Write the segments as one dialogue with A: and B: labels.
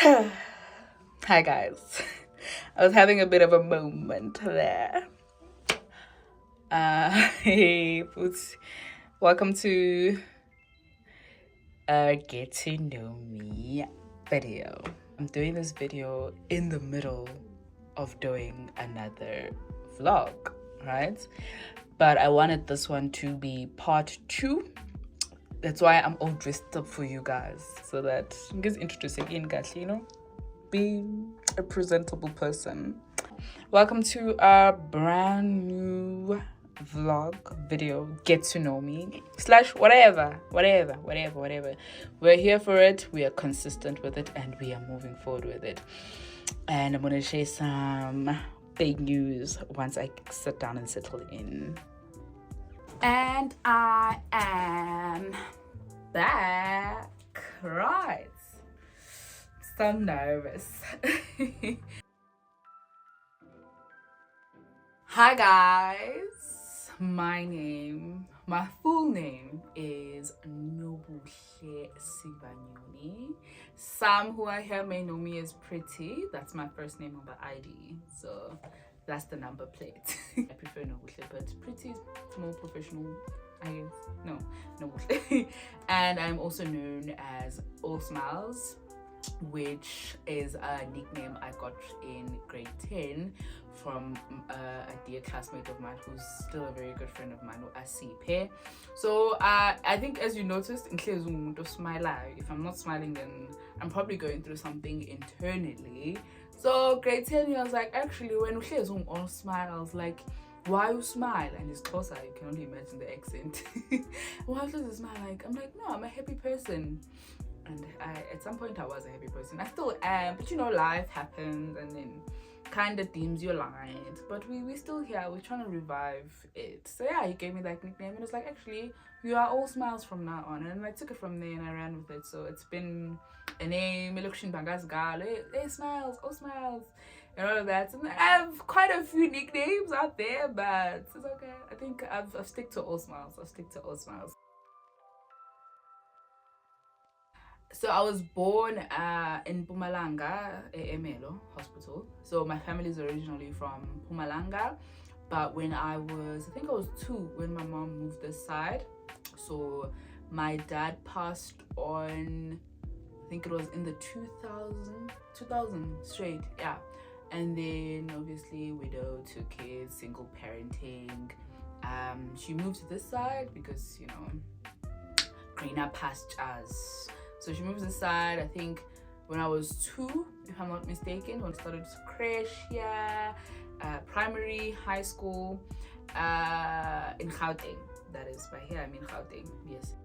A: Hi guys. I was having a bit of a moment there. Hey, Poots. Welcome to Get to Know Me video. I'm doing this video in the middle of doing another vlog, right? But I wanted this one to be part 2. That's why I'm all dressed up for you guys, so that you guys introducing in guys, be a presentable person. Welcome to a brand new vlog video, get to know me / whatever. We're here for it, we are consistent with it, and we are moving forward with it. And I'm gonna share some big news once I sit down and settle in. And I am back, right? So nervous. Hi guys, my full name is Nobuhle Sivanyoni. Some who are here may know me as Pretty. That's my first name on the ID, so that's the number plate. I prefer Nobuhle, but Pretty is more professional, I guess. No, Nobuhle. And I'm also known as All Smiles, which is a nickname I got in grade 10 from a dear classmate of mine who's still a very good friend of mine, Asipe. So I think, as you noticed, if I'm not smiling, then I'm probably going through something internally. So grade 10, he was like, actually, when you all smile, I was like, why you smile? And it's closer, you can only imagine the accent. Why does you smile? Like, I'm like, no, I'm a happy person. And at some point I was a happy person. I still am, but life happens and then kind of dims your light. But we're still here, we're trying to revive it. So yeah, he gave me that nickname and it's like, actually, you are All Smiles from now on. And I took it from there and I ran with it. So it's been a name, hey Smiles, All Smiles, and all of that. And I have quite a few nicknames out there, but it's okay. I think I've stick to All Smiles. So I was born in Mpumalanga, Emelo Hospital. So my family is originally from Mpumalanga, but when I think I was 2 when my mom moved this side. So my dad passed on, I think it was in the 2000 straight, yeah. And then obviously widow, 2 kids, single parenting. She moved to this side because, greener pastures. So she moves aside, I think, when I was 2, if I'm not mistaken, when I started crash here, primary, high school, in Gauteng. That is, by here I mean Gauteng, yes.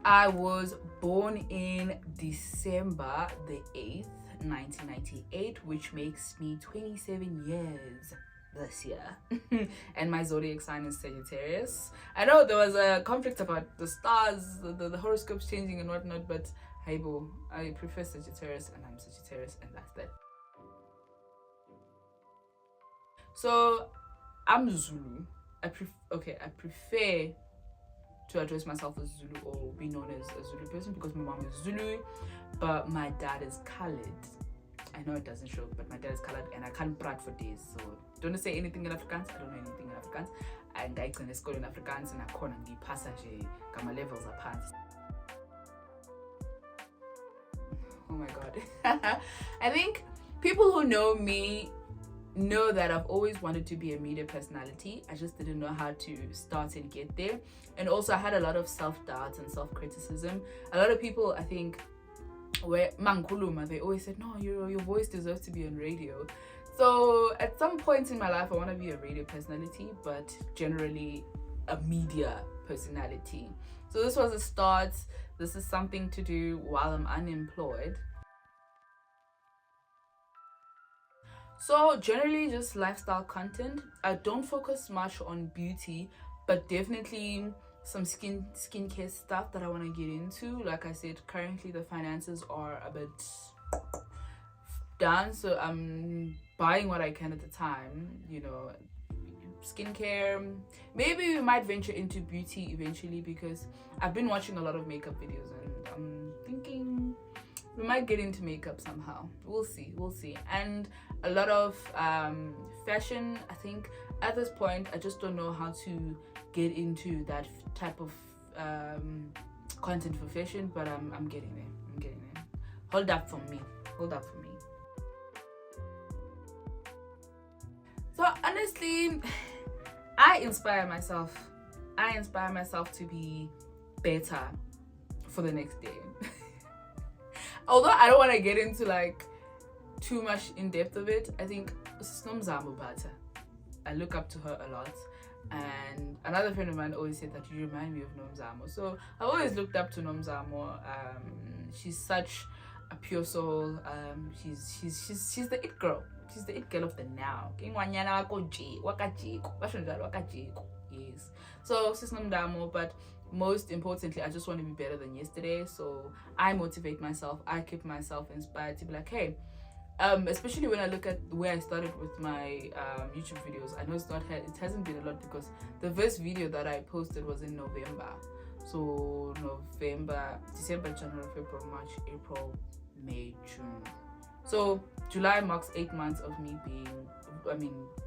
A: I was born in December the 8th, 1998, which makes me 27 years this year. And my zodiac sign is Sagittarius. I know there was a conflict about the stars, the horoscopes changing and whatnot, but hey boo, I prefer Sagittarius and I'm Sagittarius and that's that. So I'm Zulu. I prefer to address myself as Zulu or be known as a Zulu person because my mom is Zulu, but my dad is colored. I know it doesn't show, but my dad is colored and I can't prat for days. So don't say anything in Afrikaans. I don't know anything in Afrikaans. And I can school in Afrikaans and I can't be passage. My levels are pants. Oh my god. I think people who know me know that I've always wanted to be a media personality. I just didn't know how to start and get there. And also I had a lot of self-doubt and self-criticism. A lot of people, I think, where Mankuluma, they always said, no, your voice deserves to be on radio. So at some point in my life, I want to be a radio personality, but generally a media personality. So this was a start. This is something to do while I'm unemployed. So generally just lifestyle content. I don't focus much on beauty, but definitely some skincare stuff that I want to get into. Like I said, currently the finances are a bit down, so I'm buying what I can at the time, skincare. Maybe we might venture into beauty eventually because I've been watching a lot of makeup videos and I'm thinking we might get into makeup somehow. We'll see. And a lot of fashion. I think at this point I just don't know how to get into that type of content for fashion, but I'm getting there. Hold up for me. So honestly, I inspire myself to be better for the next day. Although I don't want to get into like too much in depth of it, I think Snomzamo Bata. I look up to her a lot, and another friend of mine always said that you remind me of Nomzamo. So I've always looked up to Nomzamo. She's such a pure soul. She's the it girl. She's the it girl of the now. Yes. So Sis Nomzamo, but most importantly, I just want to be better than yesterday. So I motivate myself. I keep myself inspired to be like, hey, especially when I look at where I started with my YouTube videos. I know it hasn't been a lot because the first video that I posted was in November. So November, December, January, February, March, April, May, June. So July marks 8 months of me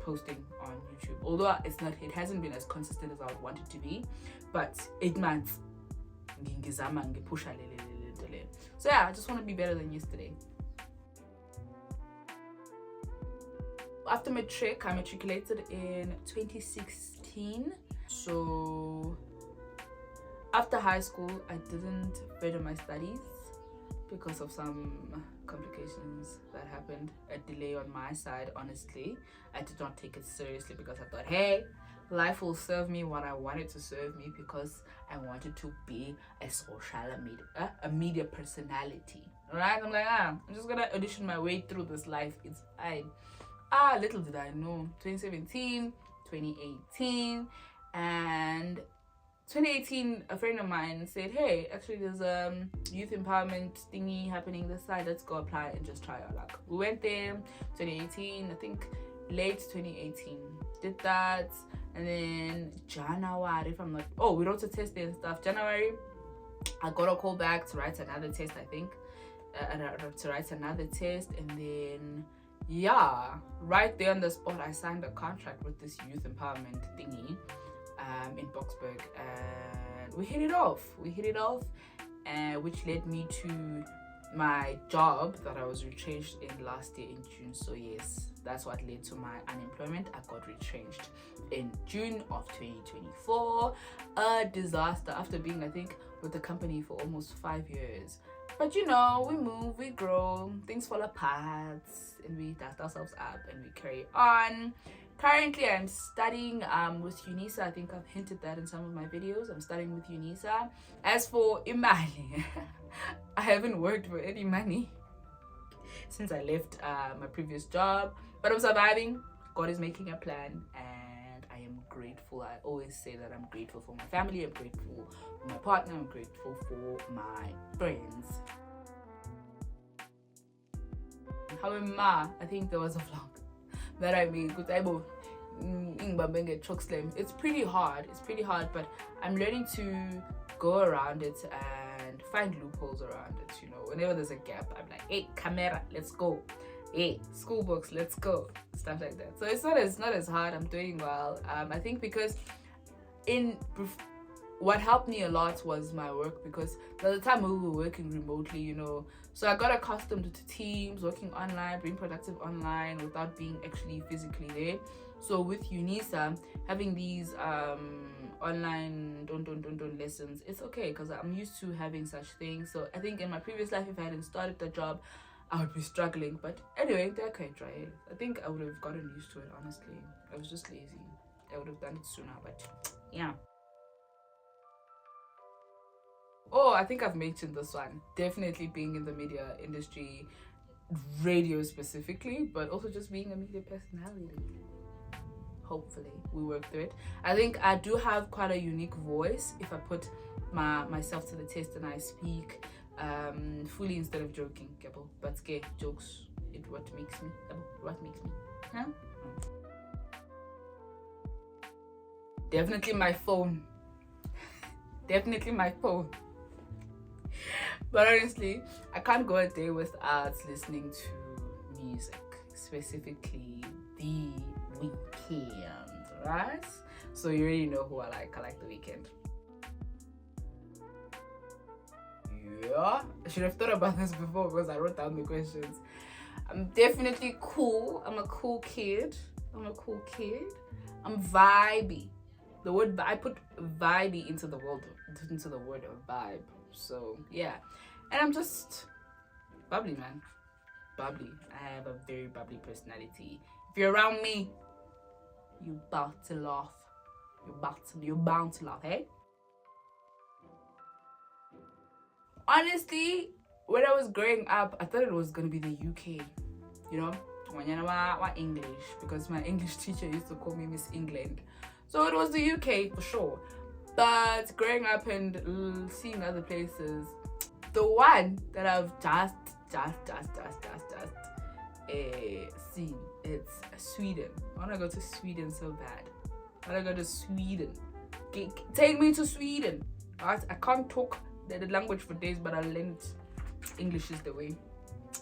A: posting on YouTube. Although it hasn't been as consistent as I would want it to be, but 8 months. So yeah, I just want to be better than yesterday. After matric, I matriculated in 2016. So after high school, I didn't further my studies because of some complications that happened. A delay on my side, honestly. I did not take it seriously because I thought, hey, life will serve me what I wanted to serve me because I wanted to be a media personality. Right? I'm like, I'm just gonna audition my way through this life. It's fine. Little did I know. 2017, 2018, and 2018, a friend of mine said, hey, actually there's a youth empowerment thingy happening this side. Let's go apply and just try our luck. We went there 2018, I think late 2018. Did that, and then January, we wrote a test and stuff. January, I got a call back to write another test, I think. And then right there on the spot, I signed a contract with this youth empowerment thingy in Boksburg, and we hit it off, which led me to my job that I was retrenched in last year in June. So yes, that's what led to my unemployment. I got retrenched in June of 2024. A disaster after being, I think, with the company for almost 5 years. But we move, we grow, things fall apart, and we dust ourselves up and we carry on. Currently, I'm studying with UNISA. I think I've hinted that in some of my videos. I'm studying with UNISA. As for imali, I haven't worked for any money since I left my previous job. But I'm surviving. God is making a plan, and I am grateful. I always say that I'm grateful for my family. I'm grateful for my partner. I'm grateful for my friends. However, I think there was a vlog that I made with it's pretty hard, but I'm learning to go around it and find loopholes around it. Whenever there's a gap, I'm like, hey, camera, let's go. Hey, school books, let's go. Stuff like that. So it's not as hard. I'm doing well. I think because what helped me a lot was my work, because by the time we were working remotely, so I got accustomed to Teams, working online, being productive online without being actually physically there. So with UNISA, having these online don't lessons, it's okay because I'm used to having such things. So I think in my previous life, if I hadn't started the job, I would be struggling. But anyway, they're okay, try it. I think I would have gotten used to it, honestly. I was just lazy. I would have done it sooner, but yeah. Oh, I think I've mentioned this one. Definitely being in the media industry, radio specifically, but also just being a media personality. Hopefully, we work through it. I think I do have quite a unique voice if I put myself to the test and I speak fully instead of joking. But jokes, what makes me? Huh? Definitely my phone. But honestly, I can't go a day without listening to music, specifically The Weekend, right? So you already know who I like. I like The Weekend. Yeah, I should have thought about this before because I wrote down the questions. I'm definitely cool. I'm a cool kid. I'm vibey. The word I put vibey into the word of vibe. So yeah, and I'm just bubbly, man. Bubbly. I have a very bubbly personality. If you're around me, you bout to laugh. You're bound to laugh, hey? Honestly, when I was growing up, I thought it was gonna be the UK. You know, when you know English, because my English teacher used to call me Miss England. So it was the UK for sure. But growing up and seeing other places, the one that I've just seen, it's Sweden. I wanna go to Sweden so bad. I wanna go to Sweden. Take me to Sweden. I can't talk the language for days, but I learned English is the way.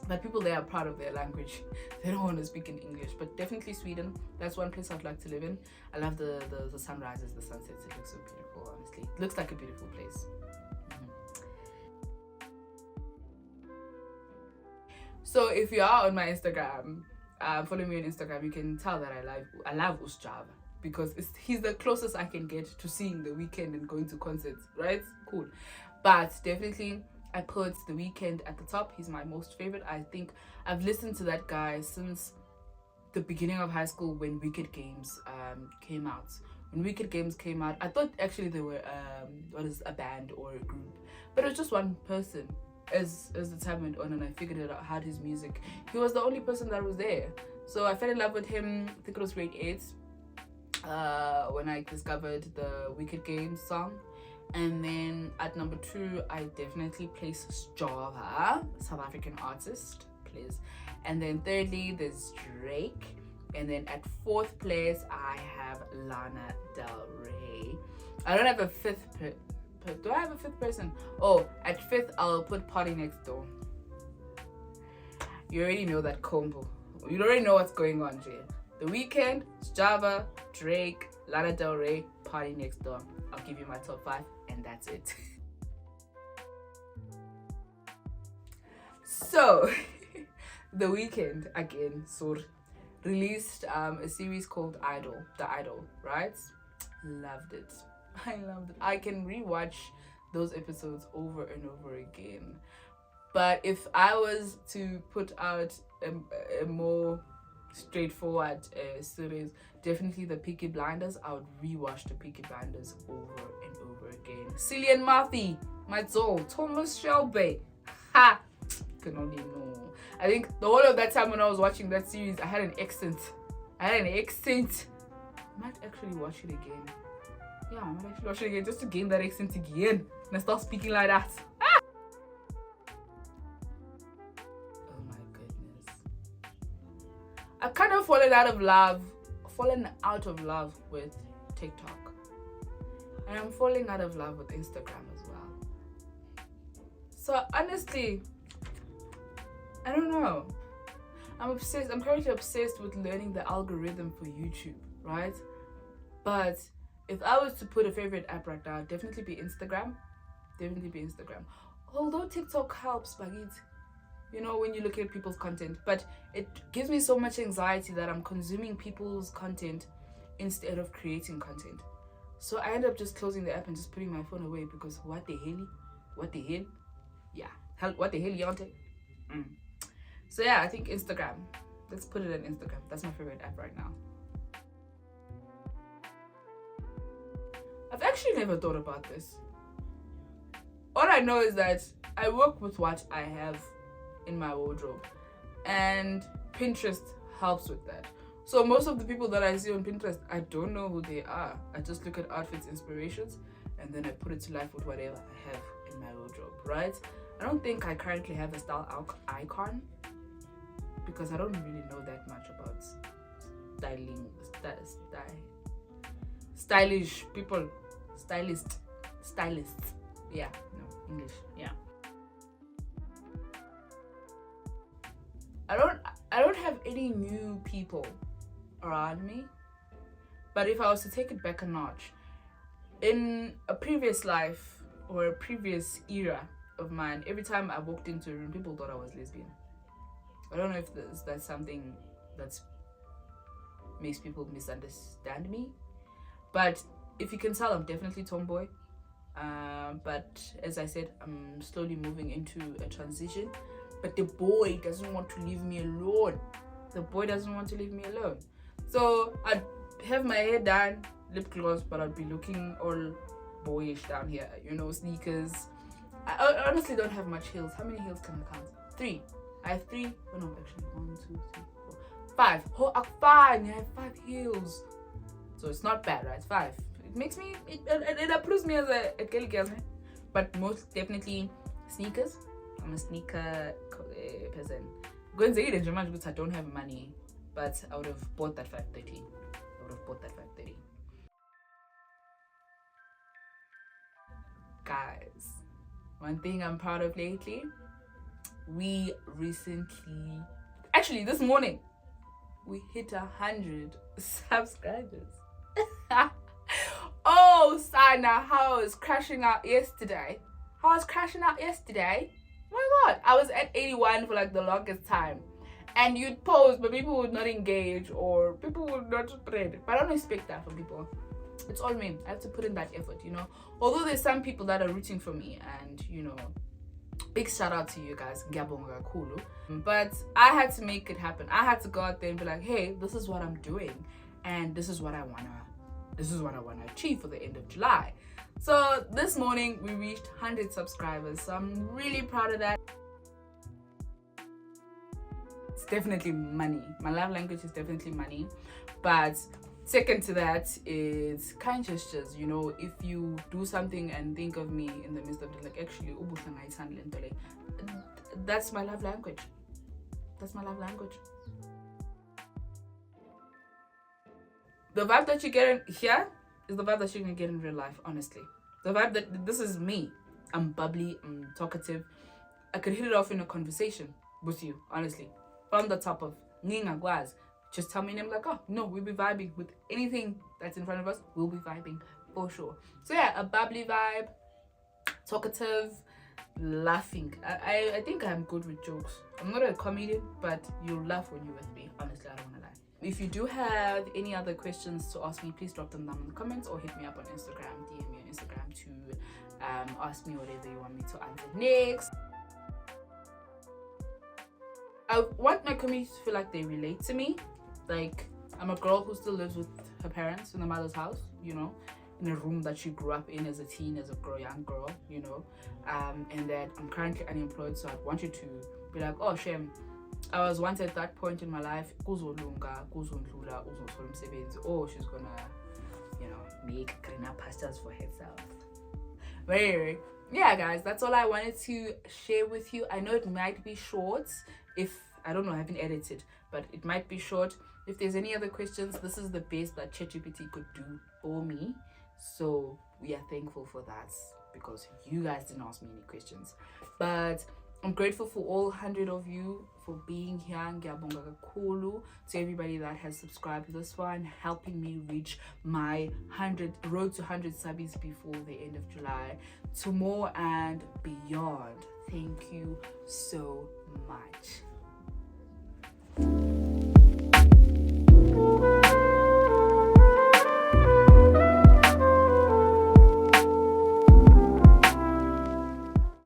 A: But people there are proud of their language. They don't want to speak in English. But definitely Sweden. That's one place I'd like to live in. I love the sunrises, the sunsets. It looks so beautiful, honestly. It looks like a beautiful place. So if you are on my Instagram, follow me on Instagram, you can tell that I love Usjava because he's the closest I can get to seeing The Weekend and going to concerts, right? Cool. But definitely I put The Weekend at the top. He's my most favorite. I think I've listened to that guy since the beginning of high school when Wicked Games came out. When Wicked Games came out, I thought actually they were a band or a group, but it was just one person. As the time went on and I figured it out, his music, he was the only person that was there. So I fell in love with him. I think it was grade 8 when I discovered the Wicked Games song. And then at number 2, I definitely place Java, South African artist, please. And then thirdly, there's Drake. And then at 4th place, I have Lana Del Rey. I don't have a 5th do I have a 5th person? Oh, at 5th, I'll put Party Next Door. You already know that combo. You already know what's going on here. The Weeknd, Java, Drake, Lana Del Rey, Party Next Door. I'll give you my top 5 and that's it. So, The Weeknd again, released a series called The Idol, right? Loved it. I loved it. I can rewatch those episodes over and over again. But if I was to put out a more straightforward series, definitely the Peaky Blinders. I would rewatch the Peaky Blinders over and over again. Cillian Murphy, my soul, Thomas Shelby. Ha! Can only know. I think the whole of that time when I was watching that series, I had an accent. I might actually watch it again. Yeah, I might actually watch it again just to gain that accent again and start speaking like that. Ah! Oh my goodness. I've kind of fallen out of love with TikTok. And I'm falling out of love with Instagram as well. So honestly, I don't know. I'm currently obsessed with learning the algorithm for YouTube, right? But if I was to put a favorite app right now, definitely be Instagram. Although TikTok helps, but when you look at people's content, but it gives me so much anxiety that I'm consuming people's content instead of creating content. So I end up just closing the app and just putting my phone away because what the hell? Yeah, what the hell, Yante? So yeah, I think Instagram. Let's put it on Instagram. That's my favorite app right now. I've actually never thought about this. All I know is that I work with what I have in my wardrobe, and Pinterest helps with that. So most of the people that I see on Pinterest, I don't know who they are. I just look at outfits, inspirations, and then I put it to life with whatever I have in my wardrobe, right? I don't think I currently have a style icon because I don't really know that much about stylish people. Stylists. Yeah, no, English, yeah. I don't have any new people around me. But if I was to take it back a notch, in a previous life or a previous era of mine, every time I walked into a room, people thought I was lesbian. I don't know if that's something that makes people misunderstand me. But if you can tell, I'm definitely tomboy. But as I said, I'm slowly moving into a transition. But the boy doesn't want to leave me alone. The boy doesn't want to leave me alone. So I'd have my hair done, lip gloss, but I'd be looking all boyish down here. Sneakers. I honestly don't have much heels. How many heels can I count? 3. I have 3. Oh no, actually 1, 2, 3, 4, 5. Oh, fine. I have 5 heels. So it's not bad, right? 5. It makes me, it approves me as a girl girl. But most definitely sneakers. I'm a sneaker person. Going to eat it much because I don't have money, but I would have bought that 530. Guys, one thing I'm proud of lately, we recently, actually this morning, we hit 100 subscribers. Oh, Sana, how I was crashing out yesterday. Oh my god, I was at 81 for like the longest time. And you'd post, but people would not engage or people would not spread. But I don't expect that from people. It's all me. I have to put in that effort, Although there's some people that are rooting for me and, big shout out to you guys. Ngiyabonga kakhulu. But I had to make it happen. I had to go out there and be like, hey, this is what I'm doing. And this is what I wanna achieve for the end of July. So this morning we reached 100 subscribers. So I'm really proud of that. It's definitely money. My love language is definitely money. But second to that is kind gestures. If you do something and think of me in the midst of it, like actually, that's my love language. The vibe that you get in here is the vibe that you're gonna get in real life, honestly. The vibe that this is me. I'm bubbly, I'm talkative. I could hit it off in a conversation with you, honestly. From the top of Ninga Guaz. Just tell me and I'm like, oh no, we'll be vibing with anything that's in front of us, we'll be vibing for sure. So yeah, a bubbly vibe, talkative, laughing. I think I'm good with jokes. I'm not a comedian, but you'll laugh when you're with me. Honestly, I don't wanna lie. If you do have any other questions to ask me, please drop them down in the comments or hit me up on Instagram, DM me on Instagram to ask me whatever you want me to answer next. I want my community to feel like they relate to me. Like, I'm a girl who still lives with her parents in the mother's house, in a room that she grew up in as a teen, as a young girl, and that I'm currently unemployed. So I want you to be like, oh, Shem, I was once at that point in my life, oh, she's gonna, make greener pastures for herself. But anyway, yeah, guys, that's all I wanted to share with you. I know it might be short if I don't know, I haven't edited, but it might be short. If there's any other questions, this is the best that ChatGPT could do for me. So we are thankful for that because you guys didn't ask me any questions. But I'm grateful for all 100 of you for being here. Ngiyabonga kakhulu to everybody that has subscribed this far and helping me reach my road to 100 subbies before the end of July, to more and beyond. Thank you so much.